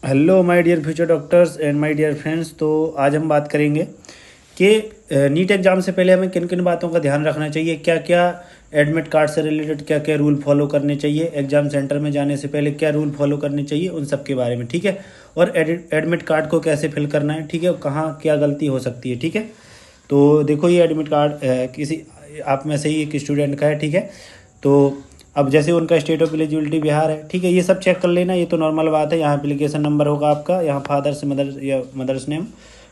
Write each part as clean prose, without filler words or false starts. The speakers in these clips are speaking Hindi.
Hello my dear future doctors and my dear friends. तो आज हम बात करेंगे कि नीट एग्ज़ाम से पहले हमें किन किन बातों का ध्यान रखना चाहिए, क्या क्या एडमिट कार्ड से रिलेटेड क्या क्या रूल फॉलो करने चाहिए, एग्ज़ाम सेंटर में जाने से पहले क्या रूल फॉलो करने चाहिए, उन सब के बारे में। ठीक है। और एडमिट कार्ड को कैसे फिल करना है, ठीक है, कहाँ क्या गलती हो सकती है। ठीक है। तो देखो ये एडमिट कार्ड किसी आप में से ही एक स्टूडेंट का है। ठीक है। तो अब जैसे उनका स्टेट ऑफ एलिजिबिलिटी बिहार है, ठीक है, ये सब चेक कर लेना, ये तो नॉर्मल बात है। यहाँ एप्लीकेशन नंबर होगा आपका, यहाँ फादर्स मदर या मदर्स नेम,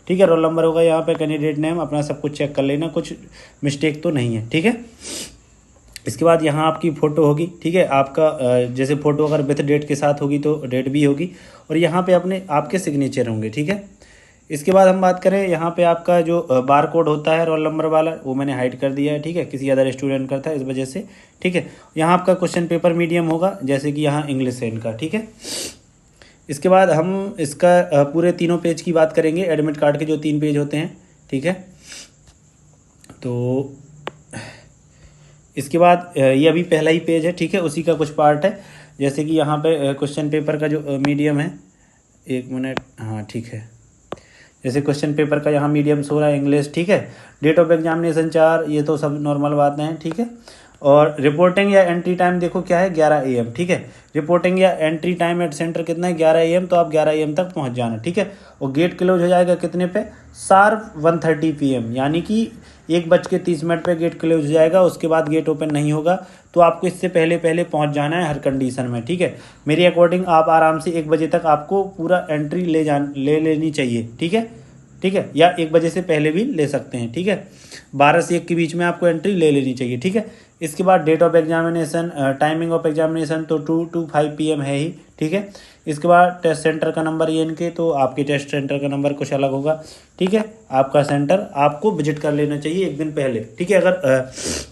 ठीक है, रोल नंबर होगा यहाँ पे, कैंडिडेट नेम, अपना सब कुछ चेक कर लेना, कुछ मिस्टेक तो नहीं है। ठीक है। इसके बाद यहाँ आपकी फ़ोटो होगी, ठीक है, आपका जैसे फ़ोटो अगर विथ डेट के साथ होगी तो डेट भी होगी, और यहाँ पे अपने आपके सिग्नेचर होंगे। ठीक है। इसके बाद हम बात करें, यहाँ पे आपका जो बार कोड होता है रोल नंबर वाला, वो मैंने हाइड कर दिया है। ठीक है, किसी अदर स्टूडेंट का था इस वजह से। ठीक है। यहाँ आपका क्वेश्चन पेपर मीडियम होगा, जैसे कि यहाँ इंग्लिश है इनका। ठीक है। इसके बाद हम इसका पूरे तीनों पेज की बात करेंगे, एडमिट कार्ड के जो 3 पेज होते हैं। ठीक है। तो इसके बाद ये अभी पहला ही पेज है, ठीक है, उसी का कुछ पार्ट है। जैसे कि यहाँ पे क्वेश्चन पेपर का जो मीडियम है, 1 मिनट, हाँ ठीक है, जैसे क्वेश्चन पेपर का यहाँ मीडियम हो रहा है इंग्लिश। ठीक है। डेट ऑफ एग्जामिनेशन 4, ये तो सब नॉर्मल बातें हैं। ठीक है। और रिपोर्टिंग या एंट्री टाइम देखो क्या है, 11 AM। ठीक है। रिपोर्टिंग या एंट्री टाइम एट सेंटर कितना है, 11 AM, तो आप 11 AM तक पहुँच जाना। ठीक है। और गेट क्लोज हो जाएगा कितने पे, शार्प 1:30 PM, यानी कि 1:30 पे गेट क्लोज हो जाएगा, उसके बाद गेट ओपन नहीं होगा। तो आपको इससे पहले पहले पहुंच जाना है हर कंडीशन में। ठीक है। मेरी अकॉर्डिंग आप आराम से 1 बजे तक आपको पूरा एंट्री ले लेनी चाहिए। ठीक है। ठीक है, या 1 बजे से पहले भी ले सकते हैं। ठीक है। 12 से 1 के बीच में आपको एंट्री ले लेनी चाहिए। ठीक है। इसके बाद date of examination, timing of examination तो 2 to 5 PM है ही। ठीक है। इसके बाद टेस्ट सेंटर का नंबर ये इनके, तो आपके टेस्ट सेंटर का नंबर कुछ अलग होगा। ठीक है। आपका सेंटर आपको विजिट कर लेना चाहिए 1 दिन पहले। ठीक है। अगर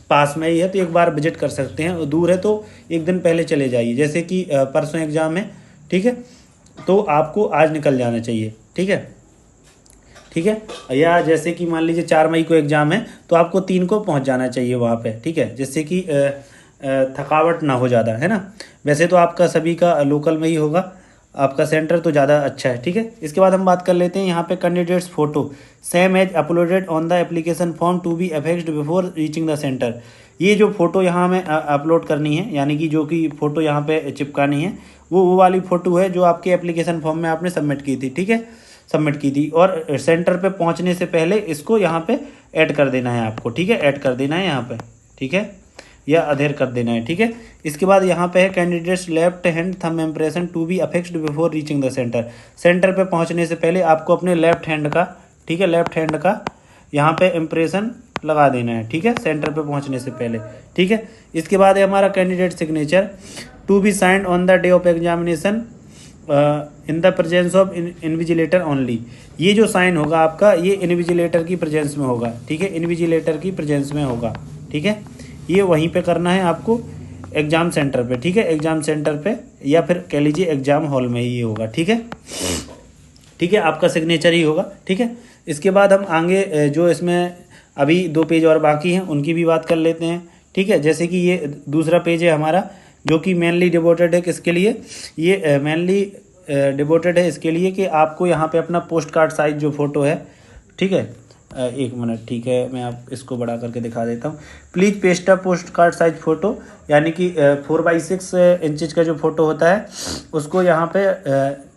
पास में ही है तो एक बार विजिट कर सकते हैं, और दूर है तो 1 दिन पहले चले जाइए। जैसे कि परसों एग्ज़ाम है, ठीक है, तो आपको आज निकल जाना चाहिए। ठीक है। ठीक है। या जैसे कि मान लीजिए 4 मई को एग्ज़ाम है, तो आपको 3 को पहुंच जाना चाहिए वहाँ पे। ठीक है, जिससे कि थकावट ना हो ज़्यादा, है ना। वैसे तो आपका सभी का लोकल में ही होगा, आपका सेंटर तो ज़्यादा अच्छा है। ठीक है। इसके बाद हम बात कर लेते हैं यहाँ पे candidates photo same as uploaded on the application form to be affixed before reaching the centre. ये जो फ़ोटो यहाँ हमें अपलोड करनी है, यानी कि जो कि फ़ोटो यहाँ पे चिपकानी है, वो वाली फ़ोटो है जो आपके एप्लीकेशन फॉर्म में आपने सबमिट की थी। ठीक है, सबमिट की थी, और सेंटर पे पहुंचने से पहले इसको यहाँ पे ऐड कर देना है आपको। ठीक है, ऐड कर देना है यहाँ पे। ठीक है, या अधेर कर देना है। ठीक है। इसके बाद यहाँ पे है candidates left hand thumb impression to be affixed before reaching the centre. Centre पे पहुँचने से पहले आपको अपने लेफ्ट हैंड का, ठीक है, लेफ्ट हैंड का यहाँ पे इम्प्रेशन लगा देना है। ठीक है, सेंटर पे पहुँचने से पहले। ठीक है। इसके बाद है हमारा candidate signature to be signed on the day of examination in the presence of invigilator only. ये जो साइन होगा आपका, ये इन्विजिलेटर की प्रेजेंस में होगा। ठीक है, इन्विजिलेटर की प्रेजेंस में होगा। ठीक है, ये वहीं पे करना है आपको, एग्ज़ाम सेंटर पे। ठीक है, एग्ज़ाम सेंटर पे, या फिर कह लीजिए एग्ज़ाम हॉल में ही होगा। ठीक है। ठीक है, आपका सिग्नेचर ही होगा। ठीक है। इसके बाद हम आगे जो इसमें अभी 2 पेज और बाकी हैं उनकी भी बात कर लेते हैं। ठीक है। जैसे कि ये दूसरा पेज है हमारा, जो कि मेनली डिवोटेड है किसके लिए, ये मेनली डिवोटेड है इसके लिए कि आपको यहाँ पे अपना पोस्ट कार्ड साइज जो फ़ोटो है, ठीक है, 1 मिनट, ठीक है, मैं आप इसको बड़ा करके दिखा देता हूँ। Please paste a post card size photo, यानी कि 4x6 इंचज़ का जो फ़ोटो होता है, उसको यहाँ पे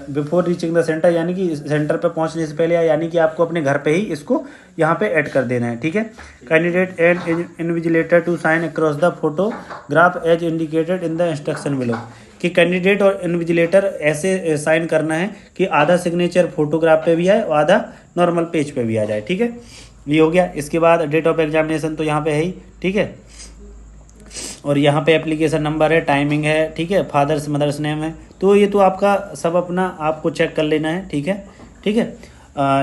बिफोर रीचिंग द सेंटर, यानी कि सेंटर पे पहुंचने से पहले, यानी कि आपको अपने घर पे ही इसको यहाँ पे ऐड कर देना है। ठीक है। Candidate and invigilator to sign across the photograph as indicated in the instruction below, कि कैंडिडेट और इन्विजिलेटर ऐसे साइन करना है कि आधा सिग्नेचर फोटोग्राफ पे भी आए और आधा नॉर्मल पेज पे भी आ जाए। ठीक है, ये हो गया। इसके बाद डेट ऑफ एग्जामिनेशन तो यहाँ पे है ही। ठीक है, और यहाँ पे एप्लीकेशन नंबर है, टाइमिंग है, ठीक है, फादर्स मदर्स नेम है, तो ये तो आपका सब अपना आपको चेक कर लेना है। ठीक है। ठीक है।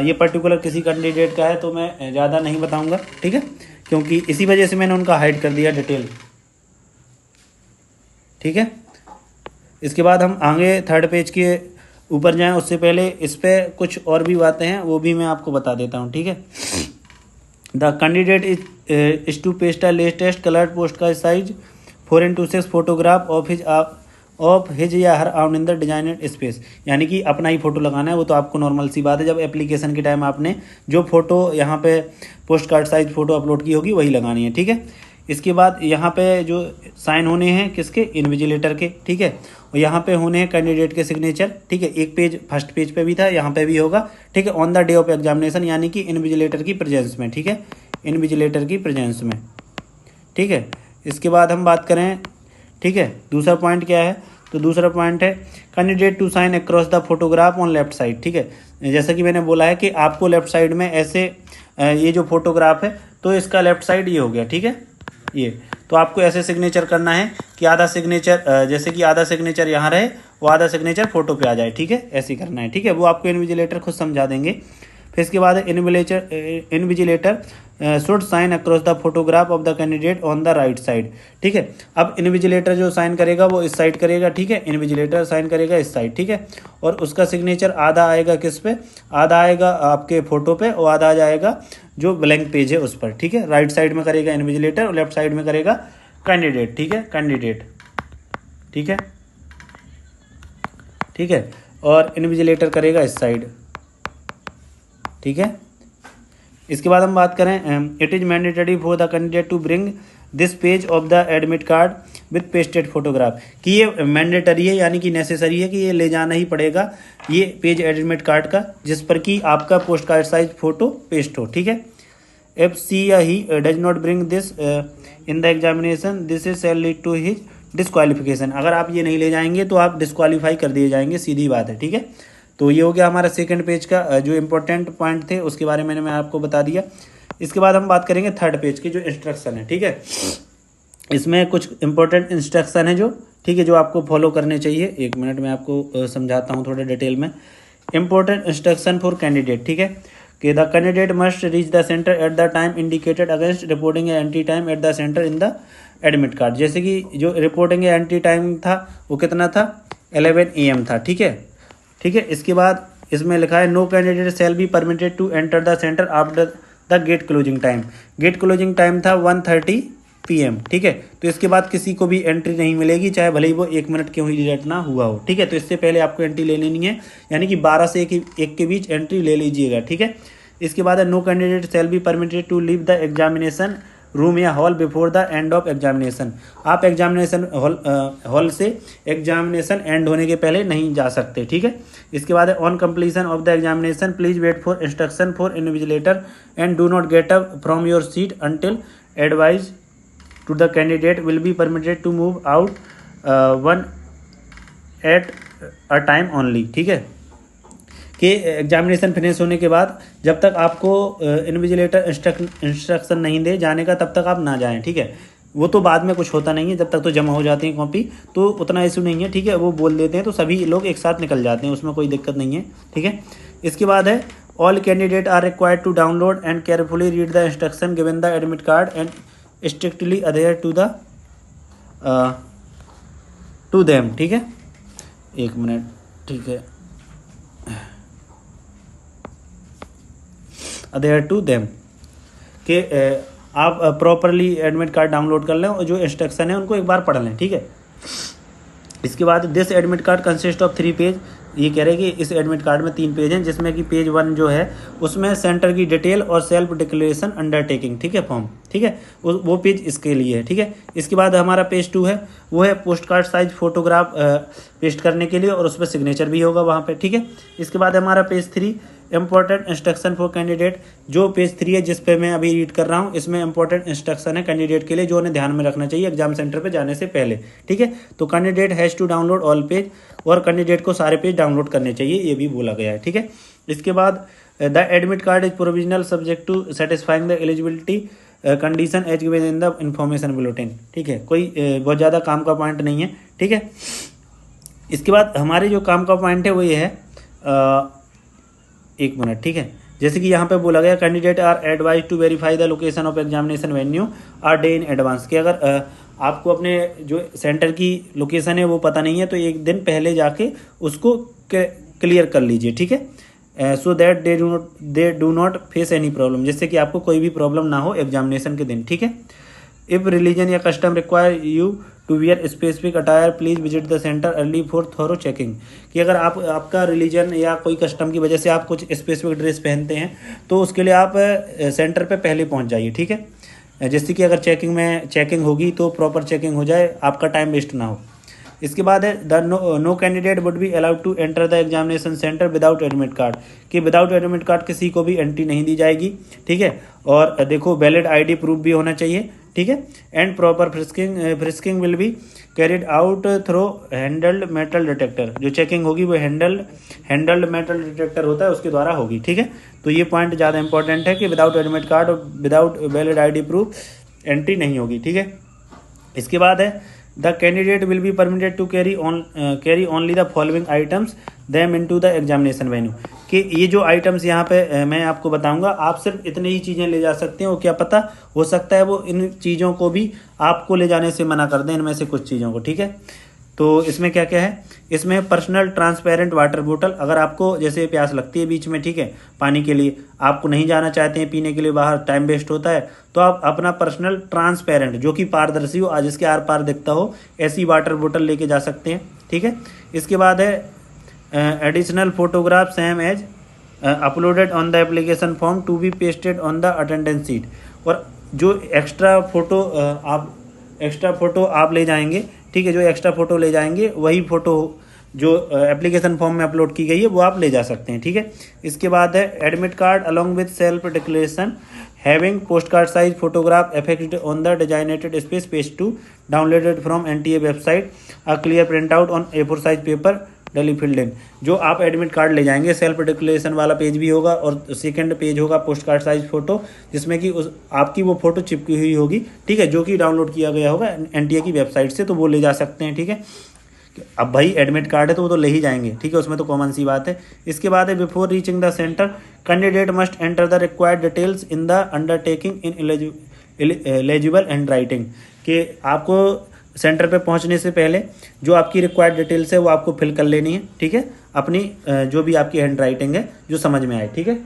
ये पर्टिकुलर किसी कैंडिडेट का है तो मैं ज़्यादा नहीं बताऊंगा। ठीक है, क्योंकि इसी वजह से मैंने उनका हाइड कर दिया डिटेल। ठीक है। इसके बाद हम आगे 3rd पेज के ऊपर जाएं, उससे पहले इस पर कुछ और भी बातें हैं, वो भी मैं आपको बता देता हूँ। ठीक है। The candidate is to paste a latest coloured post का size 4x6 photograph of his of his या her on in the designed space, यानी कि अपना ही फोटो लगाना है। वो तो आपको नॉर्मल सी बात है, जब एप्लीकेशन के टाइम आपने जो फोटो यहाँ पे post card size photo upload की होगी वही लगानी है, ठीक है। इसके बाद यहाँ पे जो साइन होने हैं किसके, इन्विजिलेटर के, ठीक है। और यहाँ पे होने हैं कैंडिडेट के सिग्नेचर, ठीक है। एक पेज फर्स्ट पेज पे भी था, यहाँ पे भी होगा, ठीक है। On the day of examination, यानी कि इन्विजिलेटर की प्रेजेंस में, ठीक है, इन्विजिलेटर की प्रेजेंस में, ठीक है। इसके बाद हम बात करें, ठीक है, दूसरा पॉइंट क्या है, तो दूसरा पॉइंट है candidate to sign across the photograph on left side, ठीक है। जैसा कि मैंने बोला है कि आपको लेफ्ट साइड में ऐसे ये जो फोटोग्राफ है तो इसका लेफ्ट साइड ये हो गया, ठीक है। ये तो आपको ऐसे सिग्नेचर करना है कि आधा सिग्नेचर, जैसे कि आधा सिग्नेचर यहाँ रहे, वो आधा सिग्नेचर फोटो पे आ जाए, ठीक है, ऐसे ही करना है, ठीक है। वो आपको इन्विजिलेटर खुद समझा देंगे। फिर इसके बाद invigilator should sign across the photograph of the candidate on the right side, ठीक है। अब इन्विजिलेटर जो साइन करेगा वो इस साइड करेगा, ठीक है, इन्विजिलेटर साइन करेगा इस साइड, ठीक है। और उसका सिग्नेचर आधा आएगा किस पे, आधा आएगा आपके फोटो पे और आधा आ जाएगा जो ब्लैंक पेज है उस पर, ठीक है। राइट साइड में करेगा इन्विजिलेटर और लेफ्ट साइड में करेगा कैंडिडेट, ठीक है, कैंडिडेट, ठीक है, ठीक है। और इन्विजिलेटर करेगा इस साइड, ठीक है। इसके बाद हम बात करें, it is mandatory for the candidate to bring this page of the admit card with pasted photograph, कि ये मैंडेटरी है यानी कि नेसेसरी है कि ये ले जाना ही पड़ेगा ये पेज एडमिट कार्ड का, जिस पर कि आपका post card size photo paste हो, ठीक है। इफ सी या he does not bring this in the examination this is shall lead to his disqualification, अगर आप ये नहीं ले जाएंगे तो आप डिस्क्वालीफाई कर दिए जाएंगे, सीधी बात है, ठीक है। तो ये हो गया हमारा सेकंड पेज का जो इंपॉर्टेंट पॉइंट थे उसके बारे में मैंने आपको बता दिया। इसके बाद हम बात करेंगे थर्ड पेज की जो इंस्ट्रक्शन है, ठीक है। इसमें कुछ इंपॉर्टेंट इंस्ट्रक्शन है जो, ठीक है, जो आपको फॉलो करने चाहिए। एक मिनट में आपको समझाता हूँ थोड़े डिटेल में। इंपॉर्टेंट इंस्ट्रक्शन फॉर कैंडिडेट, ठीक है, कि the candidate must reach the centre at the time indicated against reporting entry time eight the centre in the admit card. जैसे कि जो रिपोर्टिंग एंट्री टाइम था वो कितना था, 11 AM था, ठीक है, ठीक है। इसके बाद इसमें लिखा है no candidate shall be permitted to enter the centre after the gate closing time. Gate closing time था 1:30 PM, ठीक है। तो इसके बाद किसी को भी एंट्री नहीं मिलेगी, चाहे भले ही वो 1 मिनट क्यों ही लेट ना हुआ हो, ठीक है। तो इससे पहले आपको एंट्री ले लेनी है, यानी कि 12 से 1 के बीच एंट्री ले लीजिएगा, ठीक है। इसके बाद no candidate shall be permitted to leave the examination room या hall before the end of examination. आप एग्जामिनेशन हॉल से एग्जामिनेशन एंड होने के पहले नहीं जा सकते, ठीक है। इसके बाद on completion of the examination please wait for instruction for invigilator and do not get up from your seat until advise to the candidate will be permitted to move out one at a time only, ठीक है। कि एग्जामिनेशन फिनिश होने के बाद जब तक आपको इन्विजिलेटर इंस्ट्रक्शन नहीं दे जाने का तब तक आप ना जाएं, ठीक है। वो तो बाद में कुछ होता नहीं है, जब तक तो जमा हो जाती है कॉपी तो उतना इशू नहीं है, ठीक है। वो बोल देते हैं तो सभी लोग एक साथ निकल जाते हैं, उसमें कोई दिक्कत नहीं है, ठीक है। इसके बाद है all candidate are required to download and carefully read the instruction given the admit card and strictly adhere to them, ठीक है। एक मिनट, ठीक है, अडेयर टू देम कि आप प्रॉपरली एडमिट कार्ड डाउनलोड कर लें और जो इंस्ट्रक्शन है उनको एक बार पढ़ लें, ठीक है। इसके बाद this admit card consist of 3 page, ये कह रहे हैं कि इस एडमिट कार्ड में 3 पेज हैं, जिसमें कि पेज 1 जो है उसमें सेंटर की डिटेल और सेल्फ डिक्लेरेशन अंडरटेकिंग, ठीक है, फॉर्म, ठीक है, वो पेज इसके लिए है, ठीक है। इसके बाद हमारा पेज 2 है, वो है post card size photograph paste करने के लिए और उस पर सिग्नेचर भी होगा वहाँ पे, ठीक है। इसके बाद हमारा page 3 important instruction for candidate, जो पेज 3 है जिस पे मैं अभी रीड कर रहा हूँ, इसमें इंपॉर्टेंट इंस्ट्रक्शन है कैंडिडेट के लिए जो उन्हें ध्यान में रखना चाहिए एग्जाम सेंटर पे जाने से पहले, ठीक है। तो candidate has to download all page, और कैंडिडेट को सारे पेज डाउनलोड करने चाहिए, ये भी बोला गया है, ठीक है। इसके बाद the admit card is provisional subject to satisfying the eligibility condition as given in the information bulletin, ठीक है। कोई बहुत ज़्यादा काम का पॉइंट नहीं है, ठीक है। इसके बाद हमारे जो काम का पॉइंट है वो ये है, एक मिनट, ठीक है। जैसे कि यहाँ पे बोला गया candidate are advise to verify the location of examination venue a day in advance, कि अगर आपको अपने जो सेंटर की लोकेशन है वो पता नहीं है तो एक दिन पहले जाके उसको क्लियर कर लीजिए, ठीक है, so that they do not face any problem, जिससे कि आपको कोई भी प्रॉब्लम ना हो एग्जामिनेशन के दिन, ठीक है। इफ रिलीजन या custom require you to wear specific attire please visit the centre early for thorough checking. कि अगर आपका रिलीजन या कोई कस्टम की वजह से आप कुछ स्पेसिफिक ड्रेस पहनते हैं तो उसके लिए आप सेंटर पे पहले पहुंच जाइए, ठीक है, जिससे कि अगर चेकिंग होगी तो प्रॉपर चेकिंग हो जाए, आपका टाइम वेस्ट ना हो। इसके बाद है the no candidate would be allowed to enter the examination centre without admit card. कि विदाउट एडमिट कार्ड किसी को भी एंट्री नहीं दी जाएगी, ठीक है। और देखो वैलिड आईडी प्रूफ भी होना चाहिए, ठीक है। And proper frisking will be carried out through handheld metal detector. जो चेकिंग होगी वो हैंडल्ड मेटल डिटेक्टर होता है उसके द्वारा होगी, ठीक है। तो ये पॉइंट ज़्यादा इंपॉर्टेंट है कि विदाउट एडमिट कार्ड और without valid ID proof entry नहीं होगी, ठीक है। इसके बाद है the candidate will be permitted to carry only the following items them into the examination venue. कि ये जो आइटम्स यहाँ पे मैं आपको बताऊंगा, आप सिर्फ इतनी ही चीज़ें ले जा सकते हैं। वो क्या पता हो सकता है वो इन चीज़ों को भी आपको ले जाने से मना कर दें, इनमें से कुछ चीज़ों को, ठीक है। तो इसमें क्या क्या है, इसमें पर्सनल ट्रांसपेरेंट वाटर बोतल। अगर आपको जैसे प्यास लगती है बीच में, ठीक है, पानी के लिए आपको नहीं जाना चाहते हैं पीने के लिए बाहर, टाइम वेस्ट होता है, तो आप अपना पर्सनल ट्रांसपेरेंट जो कि पारदर्शी हो, आज इसके आर पार दिखता हो, ऐसी वाटर बोतल लेके जा सकते हैं, ठीक है। इसके बाद है additional photograph same as uploaded on the application form to be pasted on the attendance sheet. और जो एक्स्ट्रा फोटो आप ले जाएंगे, ठीक है, जो एक्स्ट्रा फोटो ले जाएंगे वही फोटो जो एप्लीकेशन फॉर्म में अपलोड की गई है वो आप ले जा सकते हैं, ठीक है। इसके बाद है admit card along with self declaration having post card size photograph affected on the designated space page 2 downloaded from NTA website a clear print out on A4 size paper डली फिल्ड इन। जो आप एडमिट कार्ड ले जाएंगे सेल्फ डिक्लेरेशन वाला पेज भी होगा और सेकंड पेज होगा पोस्ट कार्ड साइज फोटो, जिसमें कि आपकी वो फोटो चिपकी हुई होगी, ठीक है, जो कि डाउनलोड किया गया होगा NTA की वेबसाइट से, तो वो ले जा सकते हैं, ठीक है। अब भाई एडमिट कार्ड है तो वो तो ले ही जाएंगे, ठीक है, उसमें तो कॉमन सी बात है। इसके बाद है before reaching the centre candidate must enter the required details in the undertaking in eligible hand writing. कि आपको सेंटर पे पहुंचने से पहले जो आपकी रिक्वायर्ड डिटेल्स है वो आपको फिल कर लेनी है, ठीक है, अपनी जो भी आपकी हैंड राइटिंग है जो समझ में आए, ठीक है।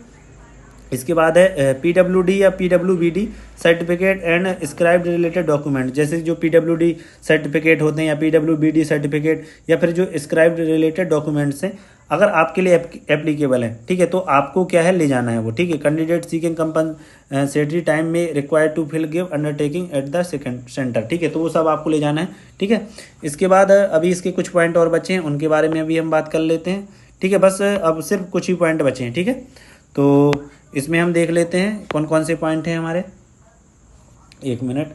इसके बाद है PWD या PWBD certificate and scribe related document. जैसे जो PWD सर्टिफिकेट होते हैं या PWBD सर्टिफिकेट या फिर जो स्क्राइब रिलेटेड डॉक्यूमेंट्स हैं, अगर आपके लिए एप्लीकेबल है, ठीक है, तो आपको क्या है ले जाना है वो, ठीक है। कैंडिडेट सीकिंग कंपनसेटरी टाइम में required to fill give undertaking at the centre, ठीक है, तो वो सब आपको ले जाना है, ठीक है। इसके बाद अभी इसके कुछ पॉइंट और बचे हैं, उनके बारे में अभी हम बात कर लेते हैं, ठीक है। बस अब सिर्फ कुछ ही पॉइंट बचे हैं, ठीक है। तो इसमें हम देख लेते हैं कौन कौन से पॉइंट हैं हमारे। 1 मिनट,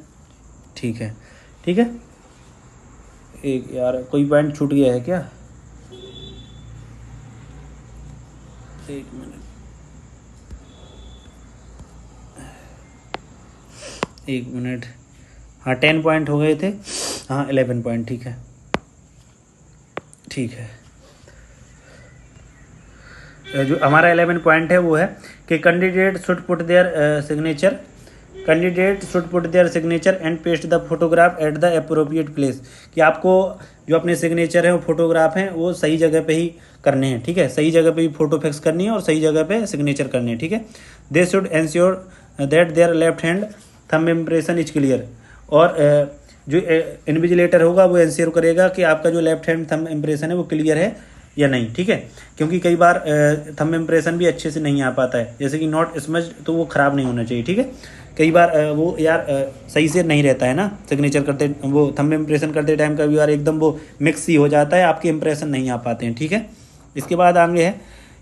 ठीक है, ठीक है। एक यार कोई पॉइंट छूट गया है क्या? 1 मिनट, 1 मिनट। हाँ 10 पॉइंट हो गए थे, हाँ 11 पॉइंट, ठीक है, ठीक है। जो हमारा 11 पॉइंट है वो है कि candidate should put there signature and paste the photograph at the appropriate place. कि आपको जो अपने सिग्नेचर है वो फोटोग्राफ हैं वो सही जगह पे ही करने हैं, ठीक है, सही जगह पे ही फोटो फिक्स करनी है और सही जगह पे सिग्नेचर करने हैं, ठीक है। They should ensure that their left hand thumb impression is clear. और जो इन्विजिलेटर होगा वो एंश्योर करेगा कि आपका जो लेफ्ट हैंड थंब इम्प्रेशन है वो क्लियर है या नहीं, ठीक है। क्योंकि कई बार थंब इम्प्रेशन भी अच्छे से नहीं आ पाता है, जैसे कि नॉट स्मज्ड, तो वो ख़राब नहीं होना चाहिए, ठीक है। कई बार वो यार सही से नहीं रहता है ना सिग्नेचर करते, वो थंब इम्प्रेशन करते टाइम कभी बार एकदम वो मिक्स ही हो जाता है, आपके इम्प्रेशन नहीं आ पाते हैं, ठीक है। इसके बाद आगे है,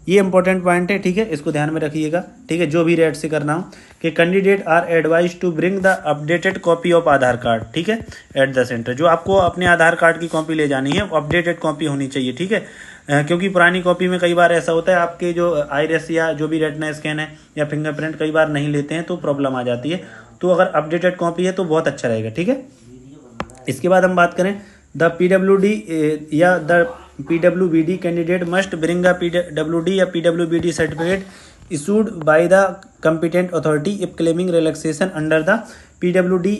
ये इंपॉर्टेंट पॉइंट है, ठीक है, इसको ध्यान में रखिएगा, ठीक है, जो भी रेड से करना हो कि candidate are advise to bring the updated copy of Aadhaar card, ठीक है, एट द सेंटर। जो आपको अपने आधार कार्ड की कॉपी ले जानी है वो अपडेटेड कॉपी होनी चाहिए, ठीक है। क्योंकि पुरानी कॉपी में कई बार ऐसा होता है आपके जो आइरिस या जो भी रेटिना स्कैन है या फिंगरप्रिंट कई बार नहीं लेते हैं तो प्रॉब्लम आ जाती है। तो अगर अपडेटेड कॉपी है तो बहुत अच्छा रहेगा, ठीक है। इसके बाद हम बात करें द PWD या the PWBD candidate must bring a PWD या PWBD certificate issued by the competent authority if claiming relaxation under the PWD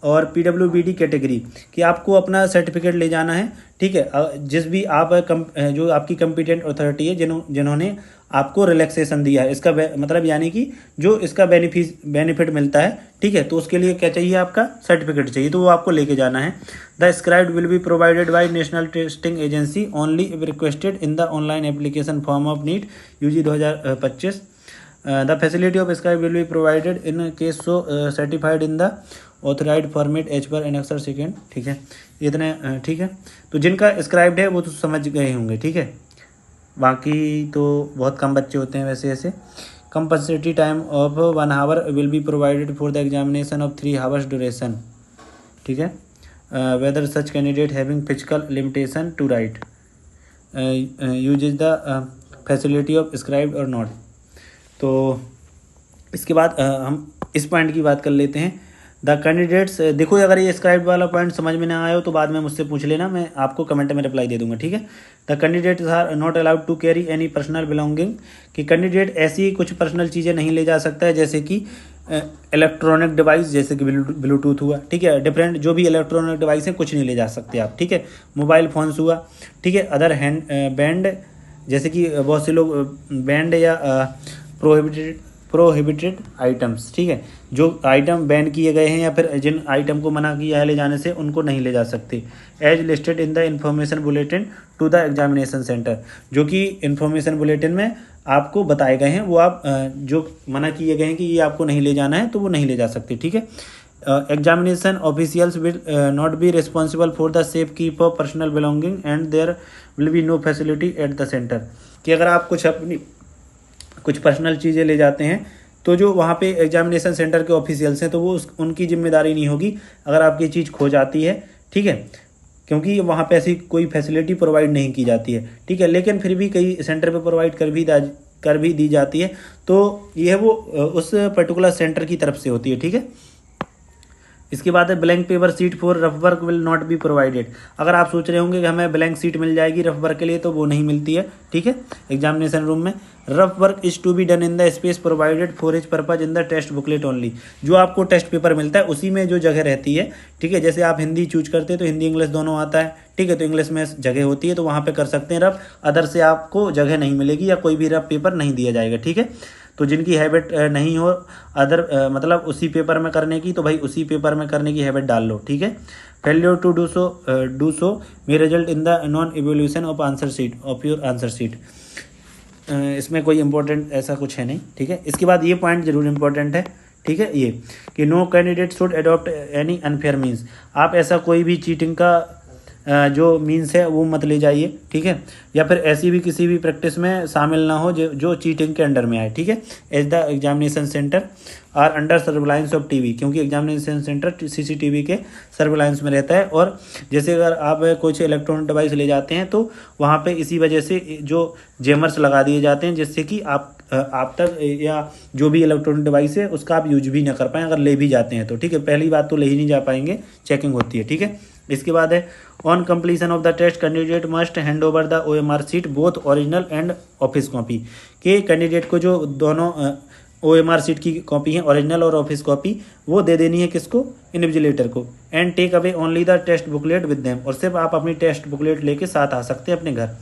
और PWBD कैटेगरी। कि आपको अपना सर्टिफिकेट ले जाना है, ठीक है, जिस भी आप जो आपकी कंपिटेंट अथॉरिटी है जिन्होंने आपको रिलैक्सेशन दिया है, इसका मतलब यानी कि जो इसका बेनिफिट मिलता है, ठीक है, तो उसके लिए क्या चाहिए, आपका सर्टिफिकेट चाहिए, तो वो आपको लेके जाना है। The scribed will be provided by National Testing Agency only if requested in the online application form of NEET UG 2025। The facility of scribe will be provided in case so certified in the authorised format as per annexure second, ठीक है, इतने ठीक है। तो जिनका स्क्राइब्ड है वो तो समझ गए होंगे, ठीक है, बाकी तो बहुत कम बच्चे होते हैं वैसे ऐसे। Compulsory time of 1 hour will be provided for the examination of 3 hours duration, ठीक है, whether such candidate having physical limitation to write use the facility of scribe और नॉट। तो इसके बाद हम इस पॉइंट की बात कर लेते हैं। द कैंडिडेट्स, देखो अगर ये स्क्राइब वाला पॉइंट समझ में ना आया हो तो बाद में मुझसे पूछ लेना, मैं आपको कमेंट में रिप्लाई दे दूंगा, ठीक है। The candidates are not allowed to carry any personal belonging, कि कैंडिडेट ऐसी कुछ पर्सनल चीज़ें नहीं ले जा सकता है जैसे कि इलेक्ट्रॉनिक डिवाइस, जैसे कि ब्लूटूथ हुआ, ठीक है, डिफरेंट जो भी इलेक्ट्रॉनिक डिवाइस है कुछ नहीं ले जा सकते आप, ठीक है। मोबाइल फोन्स हुआ, ठीक है। अदर हैंड बैंड, जैसे कि बहुत से लोग बैंड या प्रोहिबिटेड आइटम्स, ठीक है, जो आइटम बैन किए गए हैं या फिर जिन आइटम को मना किया है ले जाने से, उनको नहीं ले जा सकते। As listed in the information bulletin to the examination centre, जो कि इंफॉर्मेशन बुलेटिन में आपको बताए गए हैं, वो आप जो मना किए गए हैं कि ये आपको नहीं ले जाना है तो वो नहीं ले जा सकते, ठीक है। Examination officials will not be responsible for the safe keep of personal belonging and there will be no facility at the centre, कि अगर आप कुछ पर्सनल चीज़ें ले जाते हैं तो जो वहाँ पे एग्जामिनेशन सेंटर के ऑफिशियल्स हैं तो वो उनकी जिम्मेदारी नहीं होगी अगर आपकी चीज़ खो जाती है, ठीक है, क्योंकि वहाँ पे ऐसी कोई फैसिलिटी प्रोवाइड नहीं की जाती है, ठीक है। लेकिन फिर भी कई सेंटर पे प्रोवाइड कर भी दी जाती है, तो ये वो उस पर्टिकुलर सेंटर की तरफ से होती है, ठीक है। इसके बाद है blank paper sheet for rough work will not be provided. अगर आप सोच रहे होंगे कि हमें ब्लैंक सीट मिल जाएगी रफ वर्क के लिए, तो वो नहीं मिलती है, ठीक है। एग्जामिनेशन रूम में rough work is to be done in the space provided for his purpose in the test booklet only. जो आपको टेस्ट पेपर मिलता है उसी में जो जगह रहती है, ठीक है, जैसे आप हिंदी चूज करते हैं तो हिंदी इंग्लिश दोनों आता है, ठीक है, तो इंग्लिश में जगह होती है तो वहाँ पे कर सकते हैं रफ, अदर से आपको जगह नहीं मिलेगी या कोई भी रफ पेपर नहीं दिया जाएगा, ठीक है। तो जिनकी हैबिट नहीं हो अदर मतलब उसी पेपर में करने की, तो भाई उसी पेपर में करने की हैबिट डाल लो, ठीक है। Failure to do so may result in the non evolution of answer sheet of your answer sheet. इसमें कोई इंपॉर्टेंट ऐसा कुछ है नहीं, ठीक है। इसके बाद ये पॉइंट जरूर इंपॉर्टेंट है, ठीक है, ये कि no candidate should adopt any unfair means. आप ऐसा कोई भी चीटिंग का जो मीन्स है वो मत ले जाइए, ठीक है, या फिर ऐसी भी किसी भी प्रैक्टिस में शामिल ना हो जो चीटिंग के अंडर में आए, ठीक है। As the examination centre are under surveillance of TV, क्योंकि एग्जामिनेशन सेंटर सीसीटीवी के सर्विलांस में रहता है। और जैसे अगर आप कुछ इलेक्ट्रॉनिक डिवाइस ले जाते हैं तो वहाँ पे इसी वजह से जो जेमर्स लगा दिए जाते हैं जिससे कि आप तक या जो भी इलेक्ट्रॉनिक डिवाइस है उसका आप यूज भी ना कर पाएँ अगर ले भी जाते हैं तो, ठीक है। पहली बात तो ले ही नहीं जा पाएंगे, चेकिंग होती है, ठीक है। इसके बाद है on completion of the test candidate must hand over the OMR sheet both original and office copy, के कैंडिडेट को जो दोनों OMR सीट की कॉपी है, ओरिजिनल और ऑफिस कॉपी, वो दे देनी है किसको, इन्विजिलेटर को। And take away only the test booklet with them, और सिर्फ आप अपनी टेस्ट बुकलेट लेके साथ आ सकते हैं अपने घर।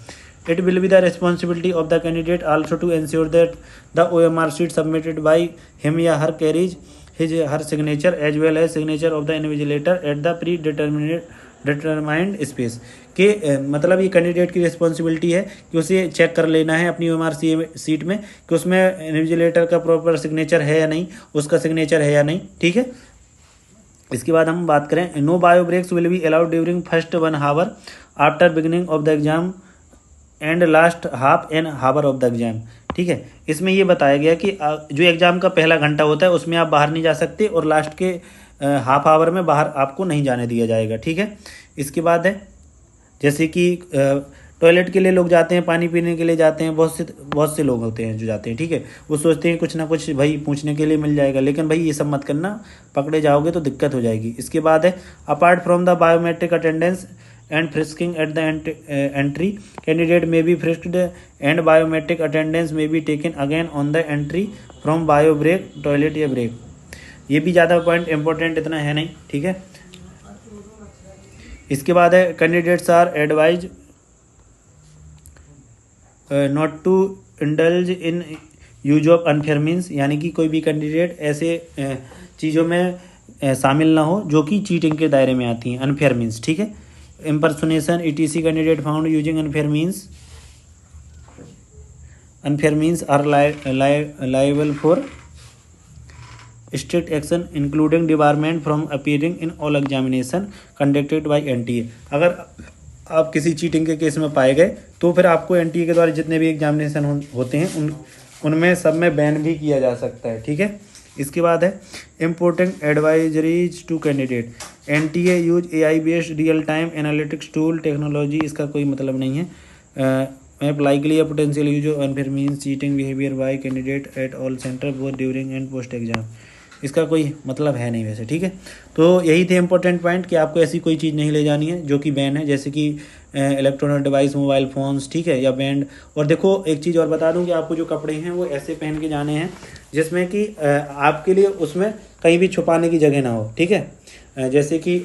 It will be the responsibility of the candidate also to ensure that the OMR sheet submitted by him या her carries her signature as well as signature of the invigilator at the predetermined space, के मतलब ये कैंडिडेट की रिस्पॉन्सिबिलिटी है कि उसे चेक कर लेना है अपनी OMR सीट में कि उसमें इन्विजिलेटर का प्रॉपर सिग्नेचर है या नहीं, उसका सिग्नेचर है या नहीं, ठीक है। इसके बाद हम बात करें no bio breaks will be allowed during first 1 hour after beginning of the exam and last half an hour of the exam, ठीक है। इसमें ये बताया गया कि जो एग्जाम का पहला घंटा होता है उसमें आप बाहर नहीं जा सकते और लास्ट के हाफ आवर में बाहर आपको नहीं जाने दिया जाएगा, ठीक है। इसके बाद है जैसे कि टॉयलेट के लिए लोग जाते हैं, पानी पीने के लिए जाते हैं, बहुत से लोग होते हैं जो जाते हैं, ठीक है, वो सोचते हैं कुछ ना कुछ भाई पूछने के लिए मिल जाएगा, लेकिन भाई ये सब मत करना, पकड़े जाओगे तो दिक्कत हो जाएगी। इसके बाद है apart from the biometric attendance and frisking at the entry, candidate may be frisked and biometric attendance may be taken again on the entry from bio break, toilet या break। ये भी ज़्यादा पॉइंट इंपॉर्टेंट इतना है नहीं, ठीक है। इसके बाद है candidates are advise not to indulge in use of unfair means, यानी कि कोई भी कैंडिडेट ऐसे चीज़ों में शामिल ना हो जो कि चीटिंग के दायरे में आती हैं, अनफेयर मीन्स, ठीक है। Impersonation ETC candidate found using unfair means are liable for strict action including debarment from appearing in all examination conducted by NTA. अगर आप किसी चीटिंग के केस में पाए गए तो फिर आपको एनटीए के द्वारा जितने भी एग्जामिनेशन होते हैं उनमें सब में बैन भी किया जा सकता है, ठीक है। इसके बाद है important advisories to candidate, NTA use AI based real time analytics tool technology. इसका कोई मतलब नहीं है। मैप लाइकली या potential use of unfair means cheating behaviour by candidate at all centre both during and post exam. इसका कोई मतलब है नहीं वैसे, ठीक है। तो यही थे इंपॉर्टेंट पॉइंट कि आपको ऐसी कोई चीज़ नहीं ले जानी है जो कि बैन है, जैसे कि इलेक्ट्रॉनिक डिवाइस, मोबाइल फ़ोन्स, ठीक है, या बैंड। और देखो एक चीज़ और बता दूं कि आपको जो कपड़े हैं वो ऐसे पहन के जाने हैं जिसमें कि आपके लिए उसमें कहीं भी छुपाने की जगह ना हो, ठीक है। जैसे कि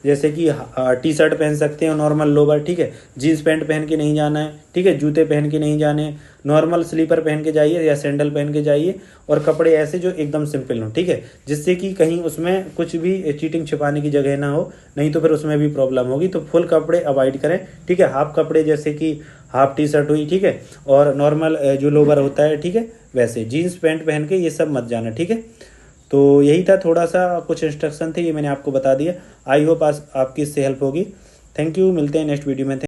टी शर्ट पहन सकते हैं, नॉर्मल लोवर, ठीक है। जीन्स पैंट पहन के नहीं जाना है, ठीक है। जूते पहन के नहीं जाने, नॉर्मल स्लीपर पहन के जाइए या सैंडल पहन के जाइए, और कपड़े ऐसे जो एकदम सिंपल हों, ठीक है, जिससे कि कहीं उसमें कुछ भी चीटिंग छिपाने की जगह ना हो, नहीं तो फिर उसमें भी प्रॉब्लम होगी। तो फुल कपड़े अवॉइड करें, ठीक है। हाफ कपड़े जैसे कि हाफ टी शर्ट हुई, ठीक है, और नॉर्मल जो लोवर होता है, ठीक है, वैसे जीन्स पैंट पहन के ये सब मत जाना, ठीक है। तो यही था, थोड़ा सा कुछ इंस्ट्रक्शन थे, ये मैंने आपको बता दिया। आई होप आपकी इससे हेल्प होगी। थैंक यू, मिलते हैं नेक्स्ट वीडियो में।